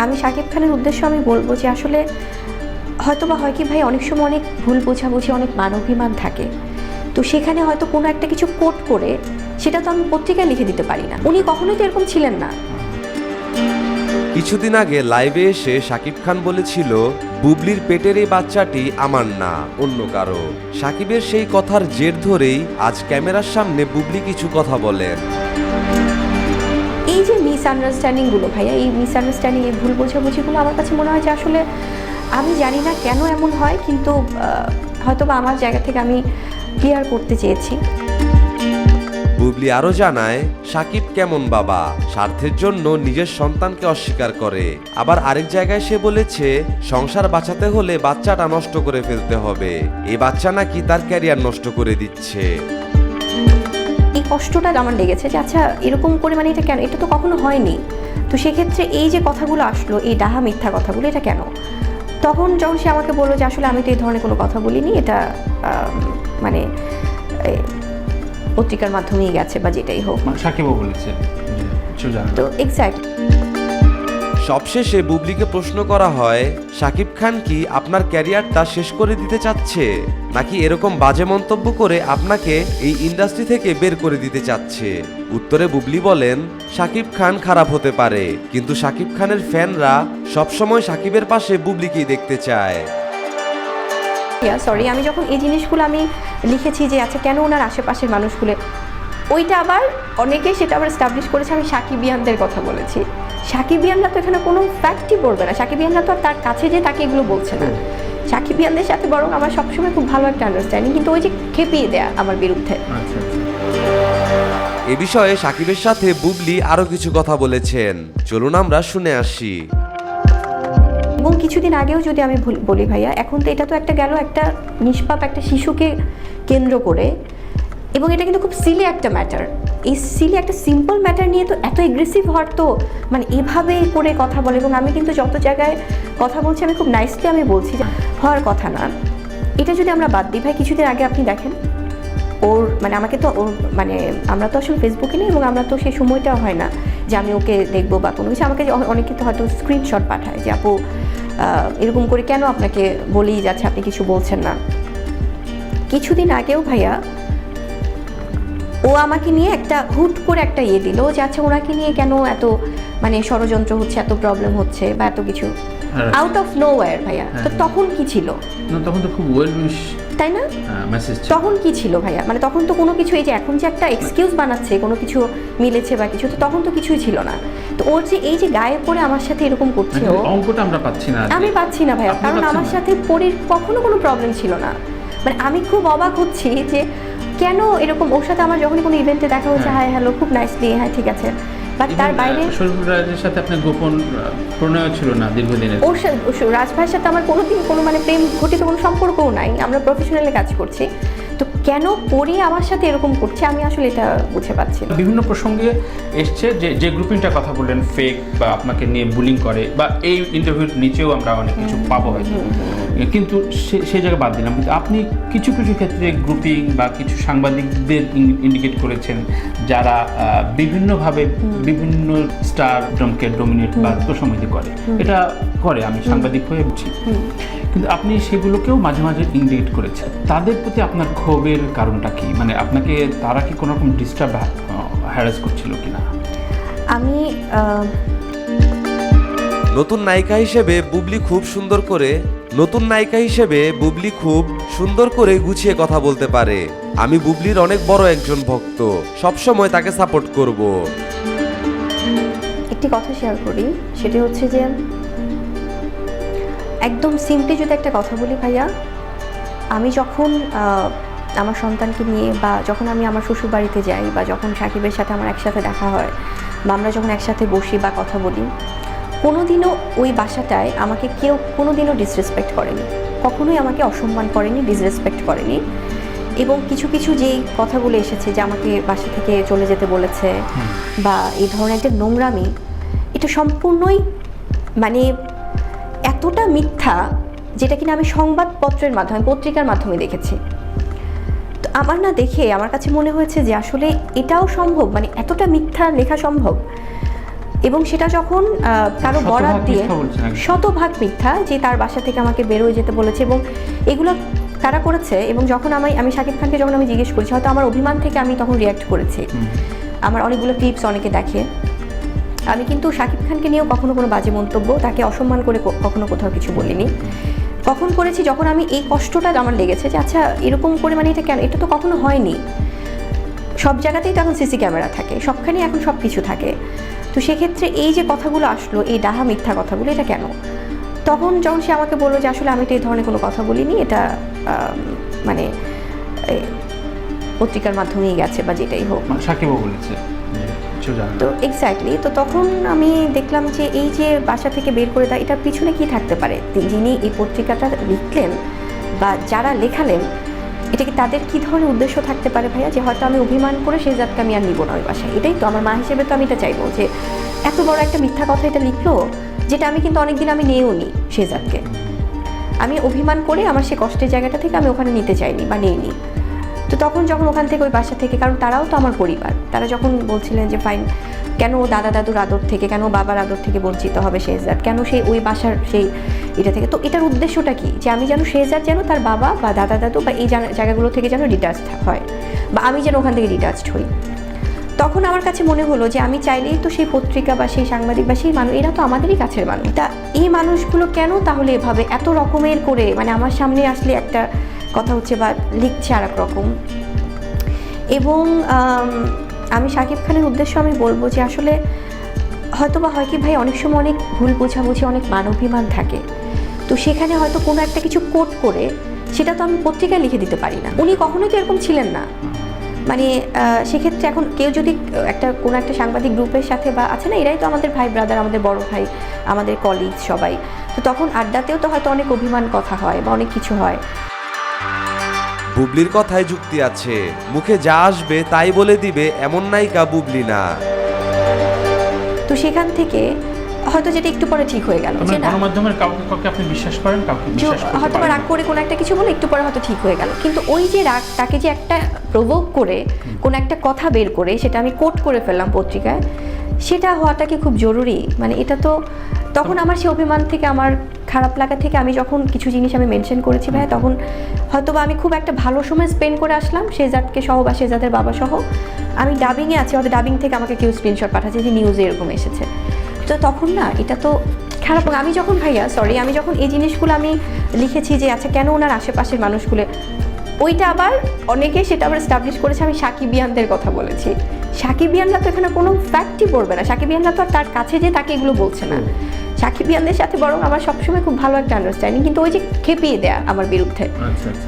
আমি শাকিব খানের উদ্দেশ্যে আমি বলবো যে আসলে হয়তো বা হয় কি ভাই, অনেক সময় অনেক ভুল বোঝাবুঝি, অনেক মানবিমান থাকে। তো সেখানে হয়তো কোনো একটা কিছু কোট করে সেটা তো আমি পত্রিকায় লিখে দিতে পারি না। উনি কখনোই তো এরকম ছিলেন না। কিছুদিন আগে লাইভে এসে শাকিব খান বলেছিল, বুবলির পেটের এই বাচ্চাটি আমার না, অন্য কারো। শাকিবের সেই কথার জের ধরেই আজ ক্যামেরার সামনে বুবলি কিছু কথা বলেন। এই যে মিসআন্ডারস্ট্যান্ডিংগুলো ভাইয়া, এই মিসআন্ডারস্ট্যান্ডিং, এই ভুল বোঝাবুঝিগুলো আমার কাছে মনে হয় যে আসলে আমি জানি না কেন এমন হয়, কিন্তু হয়তো বা আমার জায়গা থেকে আমি ক্লিয়ার করতে চেয়েছি। বুবলি আরো জানায়, শাকিব কেমন বাবা, স্বার্থের জন্য নিজের সন্তানকে অস্বীকার করে। আবার আরেক জায়গায় সে বলেছে, সংসার বাঁচাতে হলে বাচ্চাটা নষ্ট করে ফেলতে হবে। এই বাচ্চা নাকি তার ক্যারিয়ার নষ্ট করে দিচ্ছে। এই কষ্টটা আমার লেগেছে যে আচ্ছা এরকম করে, মানে এটা কেন, এটা তো কখনো হয়নি। তো সেক্ষেত্রে এই যে কথাগুলো আসলো, এই ডাহা মিথ্যা কথাগুলো, এটা কেন? তখন যখন সে আমাকে বললো যে আসলে আমি তো এই ধরনের কোনো কথা বলিনি, এটা মানে পত্রিকার মাধ্যমেই গেছে বা যেটাই হোক, সাকিবও বলেছে তো এক্স্যাক্ট। সবশেষে বুবলিকে প্রশ্ন করা হয়, শাকিব খান কি আপনার ক্যারিয়ারটা শেষ করে দিতে চাচ্ছে, নাকি এরকম বাজে মন্তব্য করে আপনাকে এই ইন্ডাস্ট্রি থেকে বের করে দিতে চাচ্ছে? উত্তরে বুবলি বলেন, শাকিব খান খারাপ হতে পারে, কিন্তু শাকিব খানের ফ্যানরা সবসময় শাকিবের পাশে বুবলিকেই দেখতে চায়। সরি, আমি যখন এই জিনিসগুলো আমি লিখেছি যে আচ্ছা কেন ওনার আশেপাশের মানুষগুলো, ওইটা আবার অনেকে সেটা আবার এস্টাবলিশ করেছে আমি সাকিবিয়ানদের কথা বলেছি। সাকিবিয়ানরা তো এখানে কোনো ফ্যাক্টই পড়বে না, সাকিবিয়ানরা তো আর তার কাছে যে তাকে এগুলো বলছে না। সাকিবিয়ানদের সাথে বরং আমার সবসময় খুব ভালো একটা আন্ডারস্ট্যান্ডিং, কিন্তু ওই যে খেপিয়ে দেয়া আমার বিরুদ্ধে। এ বিষয়ে শাকিবের সাথে বুবলি আরো কিছু কথা বলেছেন, চলুন আমরা শুনে আসি। এবং কিছুদিন আগেও যদি আমি বলি ভাইয়া, এখন তো এটা তো একটা গেল একটা নিষ্পাপ একটা শিশুকে কেন্দ্র করে, এবং এটা কিন্তু খুব সিলি একটা ম্যাটার। এই সিলি একটা সিম্পল ম্যাটার নিয়ে তো এত এগ্রেসিভ হওয়ার তো, মানে এভাবে করে কথা বলে। এবং আমি কিন্তু যত জায়গায় কথা বলছি আমি খুব নাইসলি আমি বলছি যে হওয়ার কথা না। এটা যদি আমরা বাদ দিই ভাই, কিছুদিন আগে আপনি দেখেন ওর, মানে আমাকে তো ওর, মানে আমরা তো আসলে ফেসবুকে নেই এবং আমরা তো সেই সময়টা হয় না যে আমি ওকে দেখবো বা কোনো কিছু। আমাকে অনেকে তো হয়তো স্ক্রিনশট পাঠায় যে আপু এরকম করে কেন আপনাকে বলেই যাচ্ছে, আপনি কিছু বলছেন না। কিছুদিন আগেও ভাইয়া ও আমাকে নিয়ে একটা হুট করে একটা ইয়ে দিল যে আচ্ছা ওনাকে নিয়ে কেন এত মানে ষড়যন্ত্র হচ্ছে, এত প্রবলেম হচ্ছে বা এত কিছু আউট অফ নো ওয়্যার ভাইয়া। তো তখন কি ছিল? তখন তো খুব ওয়েল উইশ, তাই না? মেসেজ তখন কি ছিল ভাইয়া? মানে তখন তো কোনো কিছু, এই যে এখন যে একটা এক্সকিউজ বানাচ্ছে কোনো কিছু মিলেছে বা কিছু, তো তখন তো কিছুই ছিল না। তো ওর যে এই যে গায়ে পড়ে আমার সাথে এরকম করছে, অঙ্কটা আমরা পাচ্ছি না, আমি পাচ্ছি না ভাইয়া, কারণ আমার সাথে পরির কখনো কোনো প্রবলেম ছিল না। মানে আমি খুব অবাক হচ্ছি যে কেন এরকম। ওর সাথে আমার যখনই কোনো ইভেন্টে দেখা হচ্ছে, হাই হ্যালো, খুব নাইসলি, হ্যাঁ ঠিক আছে, বাট তার বাইরে শরীফুল রাজের সাথে আপনার গোপন প্রণয় ছিল না দীর্ঘদিনের? ওর সাথে রাজ ভাইয়ের সাথে আমার কোনোদিন কোনো মানে প্রেম ঘটিত কোনো সম্পর্কও নাই, আমরা প্রফেশনালি কাজ করছি। তো কেন পরি আমার সাথে এরকম করছে আমি আসলে এটা বুঝে পাচ্ছি না। বিভিন্ন প্রসঙ্গে এসছে যে গ্রুপিংটার কথা বললেন, ফেক বা আপনাকে নিয়ে বুলিং করে, বা এই ইন্টারভিউর নিচেও আমরা অনেক কিছু পাবো হয়তো, কিন্তু সেই জায়গায় বাদ দিলাম। কিন্তু আপনি কিছু কিছু ক্ষেত্রে গ্রুপিং বা কিছু সাংবাদিকদের ইন্ডিকেট করেছেন যারা বিভিন্নভাবে বিভিন্ন স্টারডমকে ডোমিনেট বা তোষামোদি করে, এটা করে, আমি সাংবাদিক হয়ে বুঝি। কিন্তু আপনি সেগুলোকেও মাঝে মাঝে ইন্ডিকেট করেছেন। তাদের প্রতি আপনার ক্ষোভের কারণটা কি? মানে আপনাকে তারা কি কোনো রকম ডিস্টার্ব হ্যারাস করছিল কিনা? আমি নতুন নায়িকা হিসেবে বুবলি খুব সুন্দর করে গুছিয়ে কথা বলতে পারে। আমি বুবলির অনেক বড় একজন ভক্ত, সবসময় তাকে সাপোর্ট করব। একটি কথা শেয়ার করি, সেটি হচ্ছে যে একদম সিম্পলি যদি একটা কথা বলি ভাইয়া, আমি যখন আমার সন্তানকে নিয়ে বা যখন আমি আমার শ্বশুর বাড়িতে যাই বা যখন সাকিবের সাথে আমার একসাথে দেখা হয় বা আমরা যখন একসাথে বসি বা কথা বলি, কোনোদিনও ওই বাসাটায় আমাকে কেউ কোনোদিনও ডিসরেসপেক্ট করেনি, কখনোই আমাকে অসম্মান করেনি, ডিসরেসপেক্ট করেনি। এবং কিছু কিছু যেই কথাগুলো এসেছে যে আমাকে বাসা থেকে চলে যেতে বলেছে বা এই ধরনের একটা নোংরামি, এটা সম্পূর্ণই মানে এতটা মিথ্যা, যেটা কিনা আমি সংবাদপত্রের মাধ্যমে, পত্রিকার মাধ্যমে দেখেছি। তো আমার না দেখে আমার কাছে মনে হয়েছে যে আসলে এটাও সম্ভব, মানে এতটা মিথ্যা লেখা সম্ভব। এবং সেটা যখন কারো শতভাগ বরাত দিয়ে মিথ্যা বলছেন একদম। শতভাগ মিথ্যা, যে তার বাসা থেকে আমাকে বেরোয় যেতে বলেছে, এবং এগুলো কারা করেছে। এবং যখন আমি শাকিব খানকে যখন আমি জিজ্ঞেস করেছি, হয়তো আমার অভিমান থেকে আমি তখন রিয়্যাক্ট করেছি, আমার অনেকগুলো ক্লিপস অনেকে দেখে, আমি কিন্তু শাকিব খানকে নিয়েও কখনো কোনো বাজে মন্তব্য, তাকে অসম্মান করে কখনো কোথাও কিছু বলিনি। কখন করেছি, যখন আমি এই কষ্টটা আমার লেগেছে যে আচ্ছা এরকম করে, মানে এটা কেন, এটা তো কখনো হয়নি। সব জায়গাতেই তো এখন সিসি ক্যামেরা থাকে, সবখানেই এখন সব কিছু থাকে, তো সেক্ষেত্রে এই যে কথাগুলো আসলো, এই ডাহা মিথ্যা কথাগুলো, এটা কেন? তখন যখন সে আমাকে বললো যে আসলে আমি তো এই ধরনের কোনো কথা বলিনি, এটা মানে পত্রিকার মাধ্যমেই গেছে বা যেটাই হোক, মানে সাকিবও বলেছে কিছু জানেন। তো এক্স্যাক্টলি। তো তখন আমি দেখলাম যে এই যে বাসা থেকে বের করে দেয়, এটার পিছনে কি থাকতে পারে, যিনি এই পত্রিকাটা লিখলেন বা যারা লেখালেন, এটা কি তাদের কী ধরনের উদ্দেশ্য থাকতে পারে ভাইয়া, যে হয়তো আমি অভিমান করে শেহজাদকে আমি আর নিব না ওই বাসায়। এটাই তো আমার মা হিসেবে তো আমি এটা চাইবো যে এত বড় একটা মিথ্যা কথা এটা লিখলো, যেটা আমি কিন্তু অনেকদিন আমি নিয়েও নি শেহজাদকে, আমি অভিমান করে আমার সে কষ্টের জায়গাটা থেকে আমি ওখানে নিতে চাইনি বা নেইনি। তো তখন যখন ওখান থেকে ওই বাসা থেকে, কারণ তারাও তো আমার পরিবার, তারা যখন বলছিলেন যে ফাইন, কেন ও দাদা দাদুর আদর থেকে, কেন বাবার আদর থেকে বঞ্চিত হবে শেহজাদ, কেন সেই ওই বাসার সেই এটা থেকে, তো এটার উদ্দেশ্যটা কি, যে আমি যেন শেহজাদ যেন তার বাবা বা দাদা দাদু বা এই জায়গাগুলো থেকে যেন ডিটাচড হয়, বা আমি যেন ওখান থেকে ডিটাচড হই। তখন আমার কাছে মনে হলো যে আমি চাইলেই তো সেই পত্রিকা বা সেই সাংবাদিক বা সেই মানুষ, এরা তো আমাদেরই কাছের মানুষ, তা এই মানুষগুলো কেন তাহলে এভাবে এত রকমের করে, মানে আমার সামনে আসলে একটা কথা হচ্ছে বা লিখছে আর এক রকম। এবং আমি শাকিব খানের উদ্দেশ্য আমি বলবো যে আসলে হয়তো বা হয় কি ভাই, অনেক সময় অনেক ভুল বোঝাবুঝি, অনেক মানবিমান থাকে, তো সেখানে হয়তো কোনো একটা কিছু কোট করে সেটা তো আমি পত্রিকায় লিখে দিতে পারি না, উনি কখনোই তো এরকম ছিলেন না। মানে সেক্ষেত্রে এখন কেউ যদি কোনো একটা সাংবাদিক গ্রুপের সাথে বা আছে না, এরাই তো আমাদের ভাই ব্রাদার, আমাদের বড় ভাই, আমাদের কলিগ সবাই, তো তখন আড্ডাতেও তো হয়তো অনেক অভিমান কথা হয় বা অনেক কিছু হয়। বুবলির কথায় যুক্তি আছে, মুখে যা আসবে তাই বলে দিবে এমন নায়িকা বুবলি না। তো সেখান থেকে হয়তো যেটা একটু পরে ঠিক হয়ে গেল, যে না গণমাধ্যমের কাউকে কাউকে আপনি বিশ্বাস করেন, কাউকে বিশ্বাস করতে হয়তো পারেন রাগ করে কোনো একটা কিছু বলে একটু পরে হয়তো ঠিক হয়ে গেল, কিন্তু ওই যে রাগ, তাকে যে একটা প্রভোক করে কোনো একটা কথা বের করে সেটা আমি কোট করে ফেললাম পত্রিকায়, সেটা হওয়াটা কি খুব জরুরি? মানে এটা তো তখন আমার সেই অভিমান থেকে, আমার খারাপ লাগা থেকে আমি যখন কিছু জিনিস আমি মেনশন করেছি ভাই, তখন হয়তো বা আমি খুব একটা ভালো সময় স্পেন্ড করে আসলাম শেহজাদকে সহ বা শেহজাদের বাবা সহ, আমি ডাবিংয়ে আছি, হয়তো ডাবিং থেকে আমাকে কেউ স্ক্রিনশট পাঠাচ্ছে যে নিউজে এরকম এসেছে, তো তখন না এটা তো খারাপ। আমি যখন ভাইয়া আমি যখন এই জিনিসগুলো আমি লিখেছি যে আচ্ছা কেন ওনার আশেপাশের মানুষগুলো, ওইটা আবার অনেকে সেটা আবার এস্টাবলিশ করেছে আমি সাকিবিয়ানদের কথা বলেছি। সাকিবিয়ানরা তো এখানে কোনো ফ্যাক্টই পড়বে না, সাকিবিয়ানরা তো আর তার কাছে যে তাকে এগুলো বলছে না, সাকিবিয়ানদের সাথে বরং আমার সবসময় খুব ভালো একটা আন্ডারস্ট্যান্ডিং, কিন্তু ওই যে খেপিয়ে দেয়া আমার বিরুদ্ধে, আচ্ছা আচ্ছা।